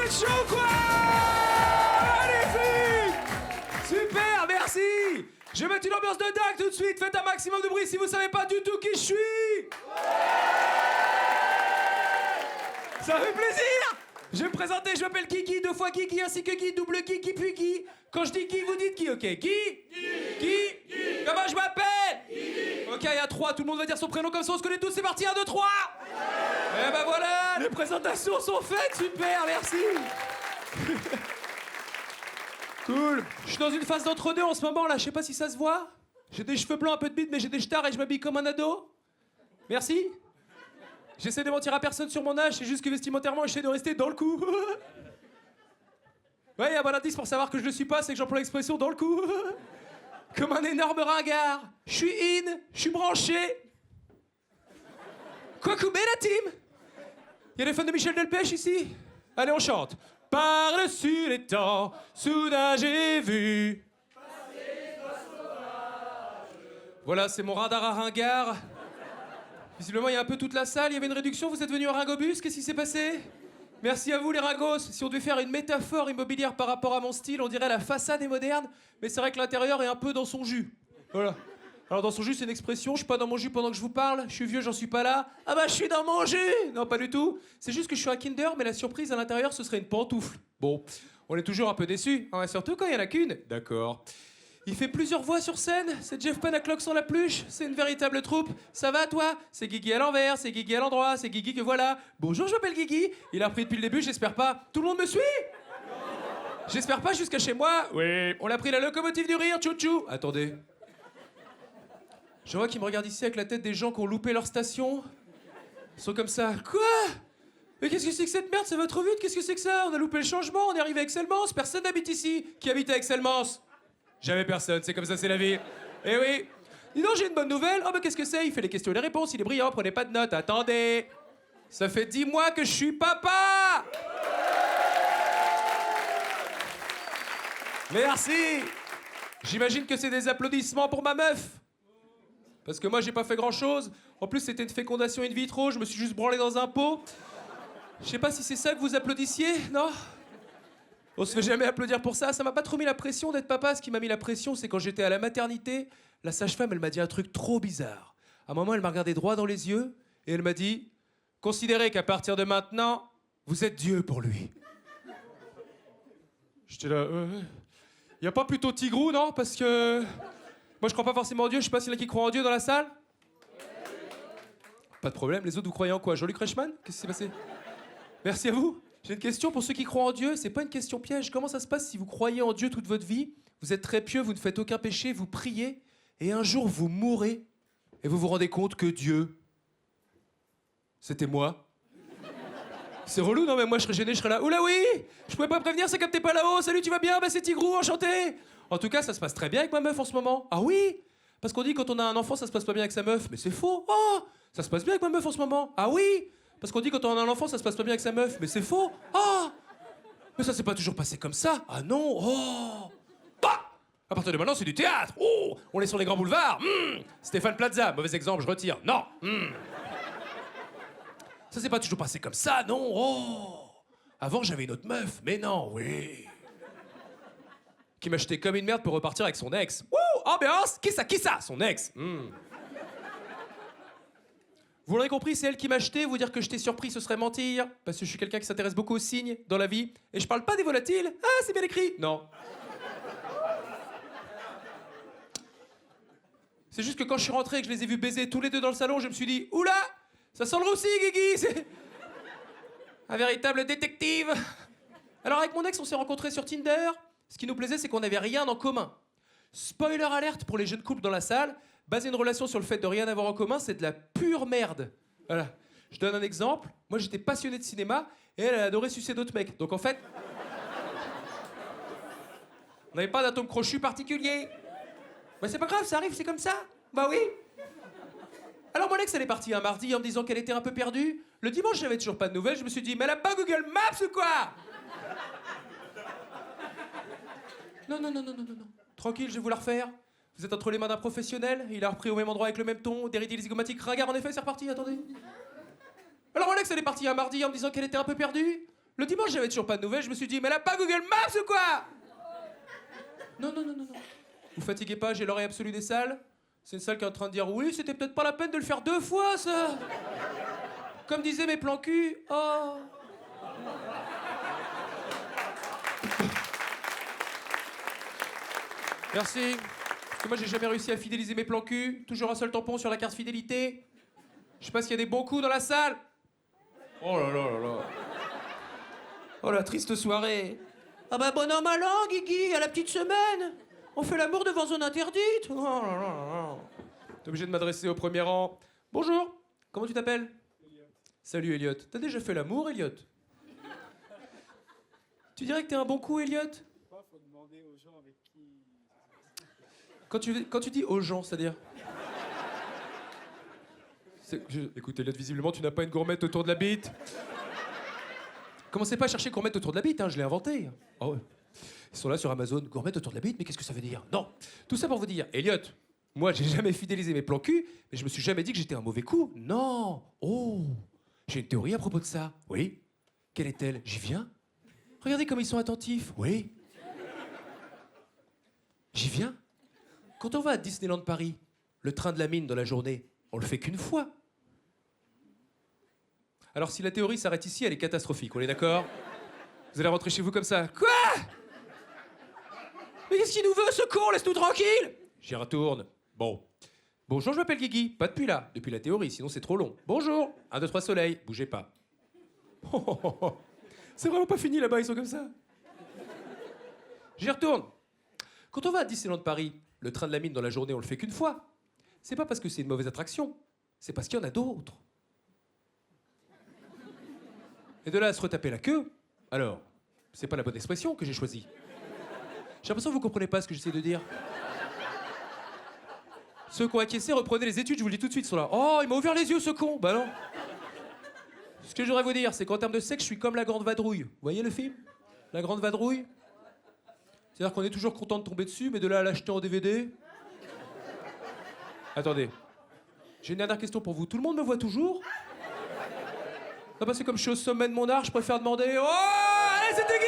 êtes chaud quoi? Magnifique! Super, merci! Je vais mettre une ambiance de dingue tout de suite. Faites un maximum de bruit si vous savez pas du tout qui je suis. Ça fait plaisir! Je vais me présenter, je m'appelle Kiki, 2 fois Kiki, ainsi que Guy, double Kiki, puis Guy. Quand je dis Guy, vous dites qui, ok? Guy? Qui? Comment je m'appelle? Ok, à 3, tout le monde va dire son prénom comme ça, on se connaît tous, c'est parti, 1, 2, 3! Eh ben voilà, les présentations sont faites, super, merci! Cool. Je suis dans une phase d'entre-deux en ce moment là, je sais pas si ça se voit. J'ai des cheveux blancs, un peu de bite, mais j'ai des stars et je m'habille comme un ado. Merci. J'essaie de mentir à personne sur mon âge, c'est juste que vestimentairement, j'essaie de rester dans le coup. Ouais, y a un bon indice pour savoir que je le suis pas, c'est que j'emploie l'expression dans le coup. Comme un énorme ringard. Je suis in, je suis branché. Quoi couper la team? Y'a des fans de Michel Delpech ici? Allez, on chante. Par-dessus les temps, soudain j'ai vu. Voilà, c'est mon radar à ringard. Visiblement, il y a un peu toute la salle. Il y avait une réduction, vous êtes venus à Ringobus, qu'est-ce qui s'est passé? Merci à vous, les ringos. Si on devait faire une métaphore immobilière par rapport à mon style, on dirait la façade est moderne, mais c'est vrai que l'intérieur est un peu dans son jus. Voilà. Alors, dans son jus, c'est une expression. Je suis pas dans mon jus pendant que je vous parle. Je suis vieux, j'en suis pas là. Ah bah, je suis dans mon jus! Non, pas du tout. C'est juste que je suis un Kinder, mais la surprise à l'intérieur, ce serait une pantoufle. Bon, on est toujours un peu déçus, hein, surtout quand il y en a qu'une. D'accord. Il fait plusieurs voix sur scène, c'est Jeff Panaclock sans la pluche, c'est une véritable troupe. Ça va toi? C'est Guigui à l'envers, c'est Guigui à l'endroit, c'est Guigui que voilà. Bonjour, je m'appelle Guigui. Il a repris depuis le début, j'espère pas. Tout le monde me suit? J'espère pas jusqu'à chez moi. Oui. On l'a pris la locomotive du rire, tchou-tchou. Attendez. Je vois qu'il me regarde ici avec la tête des gens qui ont loupé leur station. Ils sont comme ça. Quoi? Mais qu'est-ce que c'est que cette merde? Ça va trop vite, qu'est-ce que c'est que ça? On a loupé le changement, on est arrivé à Aix-Elmans, personne n'habite ici. Qui habite à Aix-Elmans? Jamais personne, c'est comme ça, c'est la vie. Eh oui. Dis donc, j'ai une bonne nouvelle. Oh, bah qu'est-ce que c'est? Il fait les questions et les réponses, il est brillant, prenez pas de notes. Attendez. Ça fait 10 mois que je suis papa! Merci. J'imagine que c'est des applaudissements pour ma meuf. Parce que moi, j'ai pas fait grand-chose. En plus, c'était une fécondation in vitro, je me suis juste branlé dans un pot. Je sais pas si c'est ça que vous applaudissiez, non? On se fait jamais applaudir pour ça. Ça m'a pas trop mis la pression d'être papa. Ce qui m'a mis la pression, c'est quand j'étais à la maternité, la sage-femme, elle m'a dit un truc trop bizarre. À un moment, elle m'a regardé droit dans les yeux et elle m'a dit « Considérez qu'à partir de maintenant, vous êtes Dieu pour lui. » J'étais là... Y a pas plutôt Tigrou, non? Parce que... Moi, je crois pas forcément en Dieu. Je sais pas s'il y en a qui croient en Dieu dans la salle. Pas de problème. Les autres, vous croyez en quoi? Jean-Luc Reichmann? Qu'est-ce qui s'est passé? Merci à vous. J'ai une question pour ceux qui croient en Dieu. C'est pas une question piège. Comment ça se passe si vous croyez en Dieu toute votre vie? Vous êtes très pieux, vous ne faites aucun péché, vous priez, et un jour vous mourrez, et vous vous rendez compte que Dieu, c'était moi. C'est relou, non? Mais moi, je serais gêné, je serais là. Oula, oui! Je pouvais pas prévenir, c'est comme t'es pas là-haut. Salut, tu vas bien? Bah, c'est Tigrou, enchanté! En tout cas, ça se passe très bien avec ma meuf en ce moment. Ah oui? Parce qu'on dit quand on a un enfant, ça se passe pas bien avec sa meuf. Mais c'est faux. Oh! Ça se passe bien avec ma meuf en ce moment. Ah oui? Parce qu'on dit quand on a un enfant, ça se passe pas bien avec sa meuf. Mais c'est faux. Ah! Mais ça s'est pas toujours passé comme ça. Ah non. Oh! Bah! À partir de maintenant, c'est du théâtre. Oh! On est sur les grands boulevards. Stéphane Plaza, mauvais exemple, je retire. Non. Ça s'est pas toujours passé comme ça, non. Oh! Avant, j'avais une autre meuf. Mais non, oui. Qui m'achetait comme une merde pour repartir avec son ex. Wouh! Ambiance! Qui ça? Son ex. Vous l'aurez compris, c'est elle qui m'a acheté. Vous dire que j'étais surpris, ce serait mentir. Parce que je suis quelqu'un qui s'intéresse beaucoup aux signes dans la vie. Et je parle pas des volatiles. Ah, c'est bien écrit. Non. C'est juste que quand je suis rentré et que je les ai vus baiser tous les deux dans le salon, je me suis dit, oula, ça sent le roussi, Guigui. C'est un véritable détective. Alors avec mon ex, on s'est rencontrés sur Tinder. Ce qui nous plaisait, c'est qu'on n'avait rien en commun. Spoiler alerte pour les jeunes couples dans la salle. Baser une relation sur le fait de rien avoir en commun, c'est de la pure merde. Voilà. Je donne un exemple. Moi, j'étais passionné de cinéma et elle adorait sucer d'autres mecs. Donc en fait, on n'avait pas d'atome crochu particulier. Bah c'est pas grave, ça arrive, c'est comme ça. Bah oui. Alors mon ex, elle est partie un mardi en me disant qu'elle était un peu perdue. Le dimanche, j'avais toujours pas de nouvelles. Je me suis dit, mais elle a pas Google Maps ou quoi? Non. Tranquille, je vais vous la refaire. Vous êtes entre les mains d'un professionnel, il a repris au même endroit avec le même ton, des rides zygomatiques ringards, en effet, c'est reparti, attendez. Alors mon ex, elle est partie un mardi en me disant qu'elle était un peu perdue. Le dimanche, j'avais toujours pas de nouvelles. Je me suis dit, mais elle a pas Google Maps ou quoi? Non. Vous fatiguez pas, j'ai l'oreille absolue des salles. C'est une salle qui est en train de dire, oui, c'était peut-être pas la peine de le faire 2 fois, ça. Comme disaient mes plans cul, oh. Merci. Parce que moi, j'ai jamais réussi à fidéliser mes plans cul. Toujours un seul tampon sur la carte fidélité. Je sais pas s'il y a des bons coups dans la salle. Oh là là là là. Oh la triste soirée. Ah bah bon an, mal an, Guigui, à la petite semaine. On fait l'amour devant zone interdite. Oh là là là. T'es obligé de m'adresser au premier rang. Bonjour, comment tu t'appelles? Elliot. Salut Elliot. T'as déjà fait l'amour, Elliot? Tu dirais que t'es un bon coup, Elliot? Faut demander aux gens avec qui... Quand tu dis aux gens, c'est-à-dire? Écoute, Elliot, visiblement, tu n'as pas une gourmette autour de la bite. Commencez pas à chercher gourmette autour de la bite, hein, je l'ai inventé. Ah ouais. Ils sont là sur Amazon, gourmette autour de la bite, mais qu'est-ce que ça veut dire? Non, tout ça pour vous dire, Elliot, moi j'ai jamais fidélisé mes plans cul, mais je me suis jamais dit que j'étais un mauvais coup. Non. Oh, j'ai une théorie à propos de ça. Oui. Quelle est-elle? J'y viens. Regardez comme ils sont attentifs. Oui. J'y viens. Quand on va à Disneyland Paris, le train de la mine dans la journée, on le fait qu'une fois. Alors si la théorie s'arrête ici, elle est catastrophique, on est d'accord? Vous allez rentrer chez vous comme ça. Quoi? Mais qu'est-ce qu'il nous veut, ce con? Laisse-nous tranquille! J'y retourne. Bon. Bonjour, je m'appelle Guigui. Pas depuis là, depuis la théorie, sinon c'est trop long. Bonjour. 1, 2, 3 soleil. Bougez pas. C'est vraiment pas fini là-bas, ils sont comme ça. J'y retourne. Quand on va à Disneyland Paris, le train de la mine dans la journée, on le fait qu'une fois. C'est pas parce que c'est une mauvaise attraction, c'est parce qu'il y en a d'autres. Et de là à se retaper la queue, alors, c'est pas la bonne expression que j'ai choisie. J'ai l'impression que vous comprenez pas ce que j'essaie de dire. Ceux qui ont acquiescé, reprenez les études, je vous le dis tout de suite, ils sont là. Oh, il m'a ouvert les yeux, ce con! Bah non. Ce que je voudrais vous dire, c'est qu'en termes de sexe, je suis comme la Grande Vadrouille. Vous voyez le film? La Grande Vadrouille? C'est-à-dire qu'on est toujours content de tomber dessus, mais de là à l'acheter en DVD... Attendez. J'ai une dernière question pour vous. Tout le monde me voit toujours? Non, parce que comme je suis au sommet de mon art, je préfère demander... Oh, allez, c'était